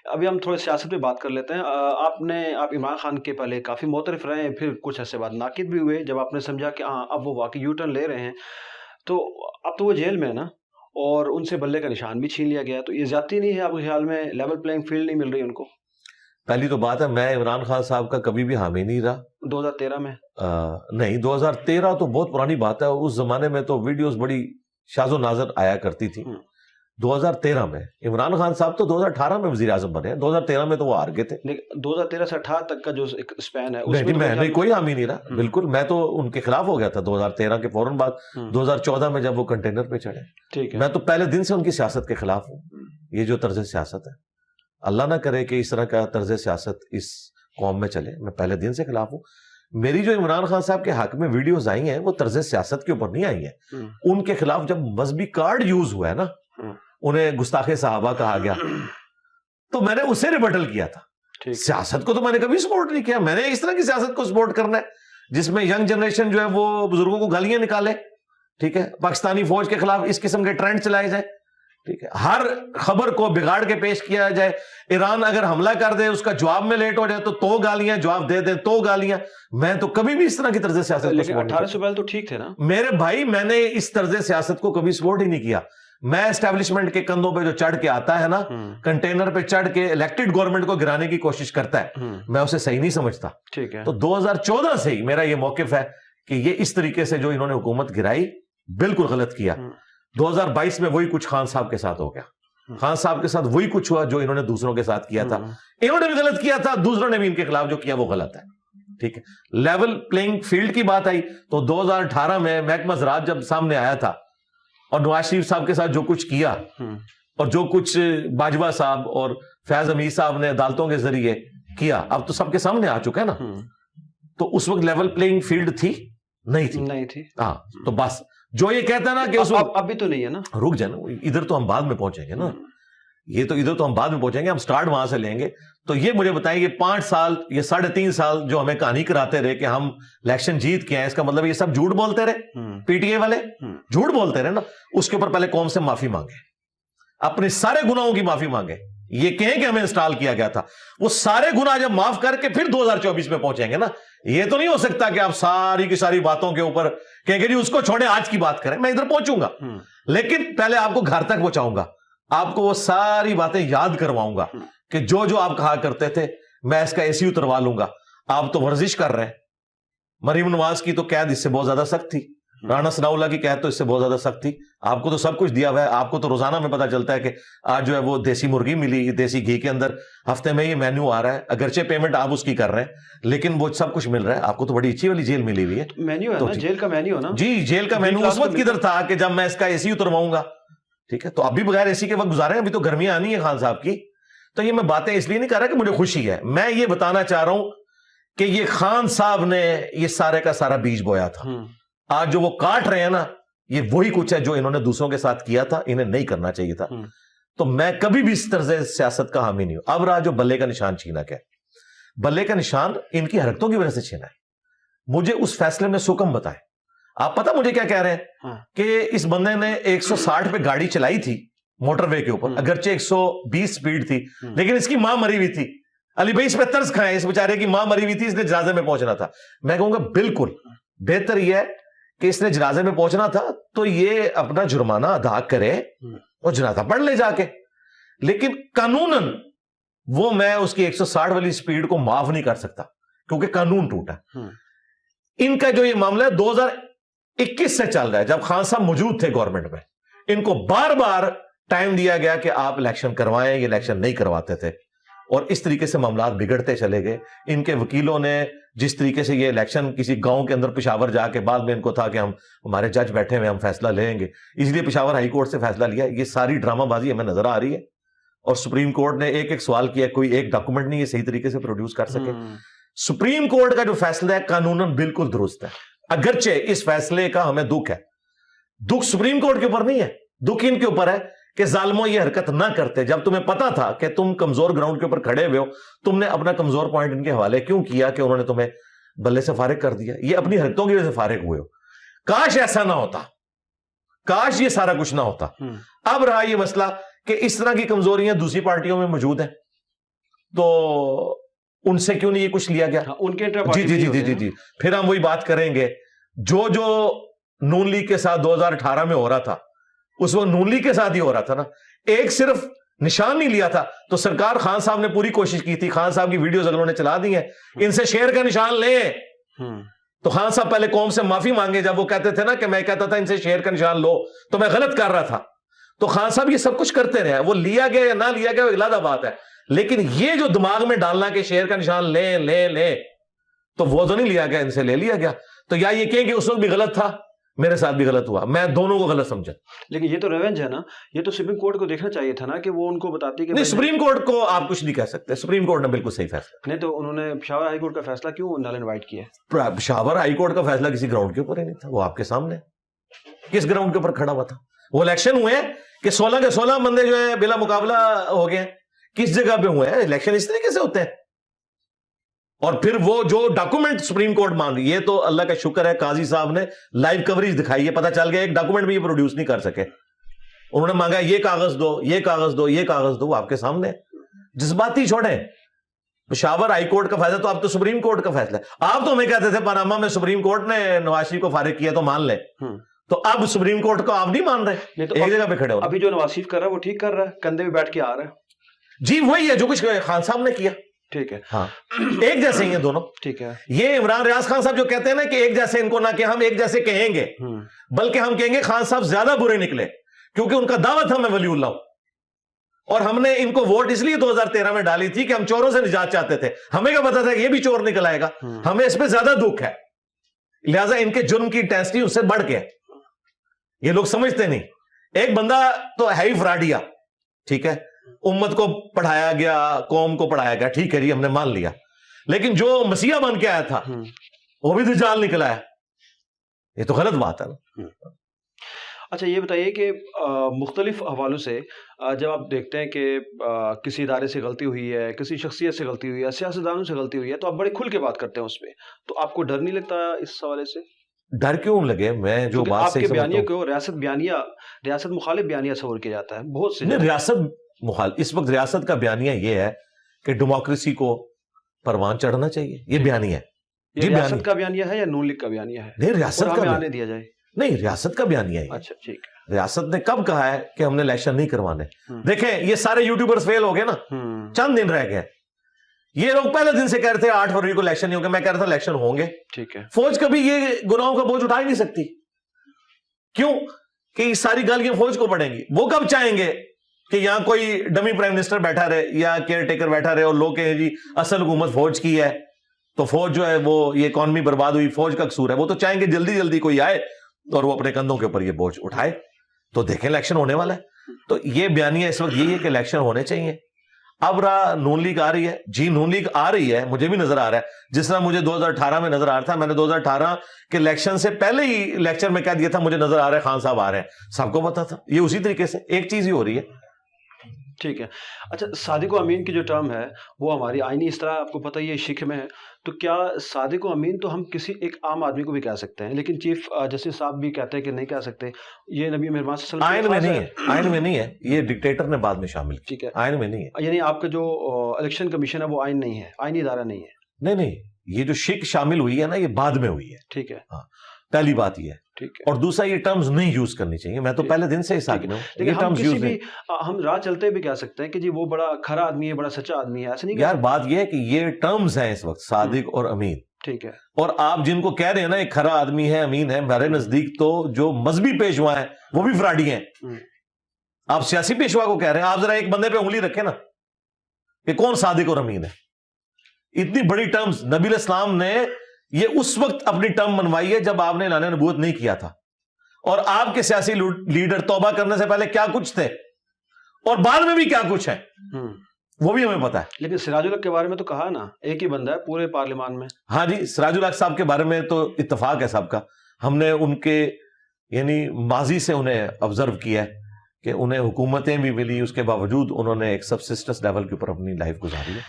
ابھی ہم تھوڑے سیاست پہ بات کر لیتے ہیں. آپ عمران خان کے پہلے کافی معترف رہے ہیں, پھر کچھ عرصے بعد ناقد بھی ہوئے جب آپ نے سمجھا کہ ہاں اب وہ واقعی یو ٹرن لے رہے ہیں. تو اب تو وہ جیل میں ہے نا, اور ان سے بلے کا نشان بھی چھین لیا گیا. تو یہ زیادتی نہیں ہے آپ کے خیال میں؟ لیول پلینگ فیلڈ نہیں مل رہی ان کو؟ پہلی تو بات ہے میں عمران خان صاحب کا کبھی بھی حامی نہیں رہا. 2013 میں نہیں, 2013 تو بہت پرانی بات ہے. اس زمانے میں تو ویڈیوز بڑی شاذ و نادر آیا کرتی تھی. 2013 میں عمران خان صاحب تو 2018 میں وزیر اعظم بنے ہیں. 2013 میں تو وہ ہار گئے تھے. 2013 سے 18 تک کا جو ایک اسپین ہے میں نہیں کوئی حامی نہیں رہا. بالکل میں تو ان کے خلاف ہو گیا تھا 2013 کے فوراً بعد. 2014 میں جب وہ کنٹینر پہ چڑھے, میں تو پہلے دن سے ان کی سیاست کے خلاف ہوں. یہ جو طرز سیاست ہے, اللہ نہ کرے کہ اس طرح کا طرز سیاست اس قوم میں چلے. میں پہلے دن سے خلاف ہوں. میری جو عمران خان صاحب کے حق میں ویڈیوز آئی ہیں وہ طرز سیاست کے اوپر نہیں آئی ہیں. ان کے خلاف جب مذہبی کارڈ یوز ہوا ہے نا, انہیں گستاخ صحابہ کہا گیا, تو میں نے اسے ریبٹل کیا تھا. سیاست کو تو میں نے کبھی سپورٹ نہیں کیا. میں نے اس طرح کی سیاست کو سپورٹ کرنا ہے جس میں ینگ جنریشن جو ہے وہ بزرگوں کو گالیاں نکالے, ٹھیک ہے, پاکستانی فوج کے خلاف اس قسم کے ٹرینڈ چلائے جائے, ٹھیک ہے, ہر خبر کو بگاڑ کے پیش کیا جائے. ایران اگر حملہ کر دے اس کا جواب میں لیٹ ہو جائے تو گالیاں, جواب دے دیں تو گالیاں. میں تو کبھی بھی اس طرح کی طرز سیاست کو سپورٹ نہیں. 18 سے پہلے تو ٹھیک تھے نا میرے بھائی, میں نے اس طرز سیاست کو کبھی سپورٹ ہی نہیں کیا. میں اسٹیبلشمنٹ کے کندھوں پہ جو چڑھ کے آتا ہے نا, کنٹینر پہ چڑھ کے الیکٹڈ گورنمنٹ کو گرانے کی کوشش کرتا ہے, میں اسے صحیح نہیں سمجھتا. ٹھیک ہے, تو 2014 سے ہی میرا یہ موقف ہے کہ یہ اس طریقے سے جو انہوں نے حکومت گرائی بالکل غلط کیا. 2022 میں وہی کچھ خان صاحب کے ساتھ ہو گیا. خان صاحب کے ساتھ وہی کچھ ہوا جو انہوں نے دوسروں کے ساتھ کیا تھا. انہوں نے بھی غلط کیا تھا, دوسروں نے بھی ان کے خلاف جو کیا وہ غلط ہے. ٹھیک ہے, لیول پلینگ فیلڈ کی بات آئی تو 2018 میں محکمہ زراعت جب سامنے آیا تھا اور نواز شریف صاحب کے ساتھ جو کچھ کیا اور جو کچھ باجوہ صاحب اور فیاض حمید صاحب نے عدالتوں کے ذریعے کیا, اب تو سب کے سامنے آ چکا ہے نا. تو اس وقت لیول پلینگ فیلڈ تھی نہیں تھی. ہاں, تو بس جو یہ کہتا ہے نا کہ اب بھی تو نہیں ہے نا, رک جائے نا, ادھر تو ہم بعد میں پہنچیں گے نا. یہ تو ادھر تو ہم بعد میں پہنچیں گے, ہم سٹارٹ وہاں سے لیں گے. تو یہ مجھے بتائیں, یہ 5 سال یہ 3.5 سال جو ہمیں کہانی کراتے رہے کہ ہم الیکشن جیت کے ہیں, اس کا مطلب یہ سب جھوٹ بولتے رہے, پی ٹی اے والے جھوٹ بولتے رہے نا. اس کے اوپر پہلے قوم سے معافی مانگے, اپنے سارے گناہوں کی معافی مانگے. یہ کہیں کہ ہمیں انسٹال کیا گیا تھا, وہ سارے گناہ جب معاف کر کے پھر 2024 میں پہنچیں گے نا. یہ تو نہیں ہو سکتا کہ آپ ساری کی ساری باتوں کے اوپر کہیں کہ جی اس کو چھوڑیں آج کی بات کریں. میں ادھر پہنچوں گا, لیکن پہلے آپ کو گھر تک پہنچاؤں گا, آپ کو وہ ساری باتیں یاد کرواؤں گا کہ جو آپ کہا کرتے تھے میں اس کا اے سی اتروا لوں گا. آپ تو ورزش کر رہے ہیں. مریم نواز کی تو قید اس سے بہت زیادہ سخت تھی, رانا ثناء اللہ کی قید تو اس سے بہت زیادہ سخت تھی. آپ کو تو سب کچھ دیا ہوا ہے. آپ کو تو روزانہ میں پتا چلتا ہے کہ آج جو ہے وہ دیسی مرغی ملی, دیسی گھی کے اندر ہفتے میں یہ مینیو آ رہا ہے. اگرچہ پیمنٹ آپ اس کی کر رہے ہیں لیکن وہ سب کچھ مل رہا ہے. آپ کو تو بڑی اچھی والی جیل ملی ہوئی ہے. مینیو ہے نا, جیل کا مینیو نا. جی, جیل کا مینیو اس وقت کدھر تھا کہ جب میں اس کا اے سی اترواؤں گا. ٹھیک ہے, تو ابھی بغیر اے سی کے وقت گزارے ہیں, ابھی تو گرمیاں آنی ہے خان صاحب کی. تو یہ میں باتیں اس لیے نہیں کر رہا کہ مجھے خوشی ہے, میں یہ بتانا چاہ رہا ہوں کہ یہ خان صاحب نے یہ سارے کا سارا بیج بویا تھا. آج جو وہ کاٹ رہے ہیں نا, یہ وہی کچھ ہے جو انہوں نے دوسروں کے ساتھ کیا تھا, انہیں نہیں کرنا چاہیے تھا. تو میں کبھی بھی اس طرز سیاست کا حامی نہیں ہوں. اب رہا جو بلے کا نشان چھینا, کیا بلے کا نشان ان کی حرکتوں کی وجہ سے چھینا ہے. مجھے اس فیصلے میں سکم بتائیں. آپ پتہ مجھے کیا کہہ رہے ہیں کہ اس بندے نے 160 پہ گاڑی چلائی تھی موٹر وے کے اوپر, اگرچہ 120 سپیڈ تھی, لیکن اس کی ماں مری ہوئی تھی. علی بھائی اس پہ طرز کھائیں, اس بیچارے کی ماں مری ہوئی تھی, اس نے جنازے میں پہنچنا تھا. میں کہوں گا بالکل بہتر یہ ہے کہ اس نے جنازے میں پہنچنا تھا تو یہ اپنا جرمانہ ادا کرے اور جنازہ پڑھ لے جا کے. لیکن قانوناً وہ میں اس کی 160 والی سپیڈ کو معاف نہیں کر سکتا کیونکہ قانون ٹوٹا. ان کا جو یہ معاملہ ہے 2021 سے چل رہا ہے, جب خان صاحب موجود تھے گورنمنٹ میں. ان کو بار بار ٹائم دیا گیا کہ آپ الیکشن کروائیں, یہ الیکشن نہیں کرواتے تھے, اور اس طریقے سے معاملات بگڑتے چلے گئے. ان کے وکیلوں نے جس طریقے سے یہ الیکشن کسی گاؤں کے اندر پشاور جا کے, بعد میں ان کو تھا کہ ہمارے جج بیٹھے ہوئے, ہم فیصلہ لیں گے, اس لیے پشاور ہائی کورٹ سے فیصلہ لیا. یہ ساری ڈرامہ بازی ہمیں نظر آ رہی ہے, اور سپریم کورٹ نے ایک سوال کیا, کوئی ایک ڈاکومنٹ نہیں یہ صحیح طریقے سے پروڈیوس کر سکے. سپریم کورٹ کا جو فیصلہ ہے قانوناً بالکل درست ہے, اگرچہ اس فیصلے کا ہمیں دکھ ہے. دکھ سپریم کورٹ کے اوپر نہیں ہے, دکھ ان کے اوپر ہے کہ ظالموں یہ حرکت نہ کرتے. جب تمہیں پتا تھا کہ تم کمزور گراؤنڈ کے اوپر کھڑے ہوئے ہو, تم نے اپنا کمزور پوائنٹ ان کے حوالے کیوں کیا کہ انہوں نے تمہیں بلے سے فارغ کر دیا. یہ اپنی حرکتوں کی وجہ سے فارغ ہوئے ہو. کاش ایسا نہ ہوتا, کاش یہ سارا کچھ نہ ہوتا. اب رہا یہ مسئلہ کہ اس طرح کی کمزوریاں دوسری پارٹیوں میں موجود ہیں. تو ان سے کیوں نہیں یہ کچھ لیا گیا؟ ان کے جی پھر ہم وہی بات کریں گے جو نون لیگ کے ساتھ 2018 میں ہو رہا تھا اس وقت نون لیگ کے ساتھ ہی ہو رہا تھا نا. ایک صرف نشان نہیں لیا تھا تو سرکار خان صاحب نے پوری کوشش کی تھی. خان صاحب کی ویڈیوز اگر انہوں نے چلا دی ہیں, ان سے شیر کا نشان لیں. تو خان صاحب پہلے قوم سے معافی مانگے جب وہ کہتے تھے نا کہ میں کہتا تھا ان سے شیر کا نشان لو تو میں غلط کر رہا تھا. تو خان صاحب یہ سب کچھ کرتے رہے, وہ لیا گیا یا نہ لیا گیا وہ علیحدہ بات ہے, لیکن یہ جو دماغ میں ڈالنا کہ شیر کا نشان لیں تو وہ تو نہیں لیا گیا, ان سے لے لیا گیا. تو یا یہ کہیں کہ اس وقت بھی غلط تھا, میرے ساتھ بھی غلط ہوا, میں دونوں کو غلط سمجھا. لیکن یہ تو ریونج ہے نا, یہ تو سپریم کورٹ کو دیکھنا چاہیے تھا نا کہ وہ ان کو بتاتی کہ نہیں, سپریم کورٹ کو آپ کچھ نہیں کہہ سکتے, سپریم کورٹ نے بالکل صحیح فیصلہ نہیں. تو انہوں نے پشاور ہائی کورٹ کا فیصلہ کیوں نل انوائٹ کیا؟ پشاور ہائی کورٹ کا فیصلہ کسی گراؤنڈ کے اوپر ہی نہیں تھا, وہ آپ کے سامنے کس گراؤنڈ کے اوپر کھڑا ہوا تھا. وہ الیکشن ہوئے کہ 16 کے 16 بندے جو ہیں بلا مقابلہ ہو گئے, کس جگہ پہ ہوئے ہیں؟ الیکشن اس طریقے سے ہوتے ہیں. اور پھر وہ جو ڈاکومنٹ سپریم کورٹ مان رہی ہے, تو اللہ کا شکر ہے قاضی صاحب نے لائیو کوریج دکھائی ہے, پتہ چل گیا ایک ڈاکومنٹ بھی یہ پروڈیوس نہیں کر سکے. انہوں نے مانگا یہ کاغذ دو, یہ کاغذ دو, یہ کاغذ دو, وہ آپ کے سامنے. جذباتی چھوڑیں, پشاور ہائی کورٹ کا فیصلہ تو اب تو سپریم کورٹ کا فیصلہ ہے. آپ تو ہمیں کہتے تھے پاناما میں سپریم کورٹ نے نواز شریف کو فارغ کیا تو مان لیں, تو اب سپریم کورٹ کو آپ نہیں مان رہے, ایک جگہ پہ کھڑے ہو. ابھی جو نواز شریف کر رہا ہے وہ ٹھیک کر رہا ہے, کندھے پہ بیٹھ کے آ رہا ہے. جی وہی ہے جو کچھ خان صاحب نے کیا. ٹھیک ہے, ہاں ایک جیسے ہی ہیں دونوں. ٹھیک ہے, یہ عمران ریاض خان صاحب جو کہتے ہیں نا کہ ایک جیسے ان کو نہ کہ ہم ایک جیسے کہیں گے, بلکہ ہم کہیں گے خان صاحب زیادہ برے نکلے کیونکہ ان کا دعویٰ تھا میں ولی اللہ ہوں, اور ہم نے ان کو ووٹ اس لیے 2013 میں ڈالی تھی کہ ہم چوروں سے نجات چاہتے تھے. ہمیں کیا پتا تھا کہ یہ بھی چور نکل آئے گا, ہمیں اس پہ زیادہ دکھ ہے, لہٰذا ان کے جرم کی انٹینسٹی اس سے بڑھ کے. یہ لوگ سمجھتے نہیں. ایک بندہ تو ہے ہی فراڈیا, ٹھیک ہے, امت کو پڑھایا گیا, قوم کو پڑھایا گیا, ٹھیک ہے, ہم نے مان لیا, لیکن جو مسیحا بن کے آیا تھا وہ بھی دجال نکلا ہے. یہ تو غلط بات ہے نا. اچھا یہ بتائیے کہ مختلف حوالوں سے جب آپ دیکھتے ہیں کہ کسی ادارے سے غلطی ہوئی ہے, کسی شخصیت سے غلطی ہوئی ہے, سیاستدانوں سے غلطی ہوئی ہے, تو آپ بڑے کھل کے بات کرتے ہیں اس پہ, تو آپ کو ڈر نہیں لگتا اس حوالے سے؟ ڈر کیوں لگے؟ میں جو بات آپ کے بیانیے کو ریاست مخالف بیانیہ تصور کیا جاتا ہے بہت سے. نہیں, ریاست مخالف, اس وقت ریاست کا بیانیہ یہ ہے کہ ڈیموکریسی کو پروان چڑھنا چاہیے, یہ بیانیہ ہے. یہ ریاست کا بیانیہ ہے یا نون لیگ کا بیانیہ ہے؟ نہیں, ریاست کا آنے دیا جائے. نہیں, ریاست کا بیانیہ ہے. اچھا ٹھیک ہے. ریاست نے کب کہا ہے کہ ہم نے الیکشن نہیں کروانے؟ دیکھیں یہ سارے یوٹیوبرز فیل ہو گئے نا, چند دن رہ گئے. یہ لوگ پہلے دن سے کہہ رہے تھے 8 فروری کو الیکشن نہیں ہوگا, میں کہہ رہا تھا الیکشن ہوں گے. ٹھیک ہے. فوج کبھی یہ گناہوں کا بوجھ اٹھا ہی نہیں سکتی. کیوں کہ یہ ساری گالیاں فوج کو پڑیں گی. وہ کب چاہیں گے کہ یہاں کوئی ڈمی پرائم منسٹر بیٹھا رہے یا کیئر ٹیکر بیٹھا رہے اور لوگ کہیں جی اصل حکومت فوج کی ہے, تو فوج جو ہے وہ یہ اکانومی برباد ہوئی, فوج کا قصور ہے. وہ تو چاہیں گے جلدی جلدی کوئی آئے اور وہ اپنے کندھوں کے اوپر یہ بوجھ اٹھائے. تو دیکھیں الیکشن ہونے والا ہے, تو یہ بیانیہ اس وقت یہی ہے کہ الیکشن ہونے چاہیے. اب رہا نون لیگ آ رہی ہے, جی نون لیگ آ رہی ہے, مجھے بھی نظر آ رہا ہے جس طرح مجھے 2018 میں نظر آ رہا تھا. میں نے 2018 کے الیکشن سے پہلے ہی لیکچر میں کہہ دیا تھا مجھے نظر آ رہا ہے خان صاحب آ رہے ہیں, سب کو پتا تھا. یہ اسی طریقے سے ایک چیز ہی ہو رہی ہے. ٹھیک ہے. اچھا صادق و امین کی جو ٹرم ہے وہ ہماری آئینی اس طرح آپ کو پتہ ہی ہے شک میں ہے, تو کیا صادق و امین تو ہم کسی ایک عام آدمی کو بھی کہہ سکتے ہیں, لیکن چیف جسٹس صاحب بھی کہتے ہیں کہ نہیں کہہ سکتے. یہ نبی مہربان صلی اللہ علیہ وسلم آئین میں نہیں ہے, آئین میں نہیں ہے, یہ ڈکٹیٹر نے بعد میں شامل. ٹھیک ہے, آئین میں نہیں ہے. یعنی آپ کا جو الیکشن کمیشن ہے وہ آئین نہیں ہے, آئینی ادارہ نہیں ہے. نہیں, یہ جو شک شامل ہوئی ہے نا یہ بعد میں ہوئی ہے. ٹھیک ہے, ہاں پہلی بات یہ ہے. ٹھیک ہے. اور دوسرا یہ ٹرمز نہیں یوز کرنی چاہیے, میں تو پہلے دن سے ہی ساتھ میں ہوں. لیکن ہم کسی بھی ہم راہ چلتے بھی کہہ سکتے ہیں کہ جی وہ بڑا کھرا آدمی ہے, بڑا سچا آدمی ہے, ایسا نہیں یار. بات یہ ہے کہ یہ ٹرمز ہیں اس وقت صادق اور امین. ٹھیک ہے. اور آپ جن کو کہہ رہے ہیں نا ایک کھرا آدمی ہے, امین ہے, میرے نزدیک تو جو مذہبی پیشوا ہیں وہ بھی فراڈی ہیں. آپ سیاسی پیشوا کو کہہ رہے ہیں. آپ ذرا ایک بندے پہ انگلی رکھیں نا کہ کون صادق اور امین ہے. اتنی بڑی ٹرمز نبی علیہ السلام نے یہ اس وقت اپنی ٹرم منوائی ہے جب آپ نے اعلان نبوت نہیں کیا تھا, اور آپ کے سیاسی لیڈر توبہ کرنے سے پہلے کیا کچھ تھے اور بعد میں بھی کیا کچھ ہے وہ بھی ہمیں پتا ہے. لیکن سراج الحق کے بارے میں تو کہا نا ایک ہی بندہ ہے پورے پارلیمان میں. ہاں جی, سراج الحق صاحب کے بارے میں تو اتفاق ہے سب کا. ہم نے ان کے یعنی ماضی سے انہیں آبزرو کیا ہے کہ انہیں حکومتیں بھی ملی, اس کے باوجود انہوں نے ایک سبسسٹنس لیول کے اوپر اپنی لائف گزاری ہے.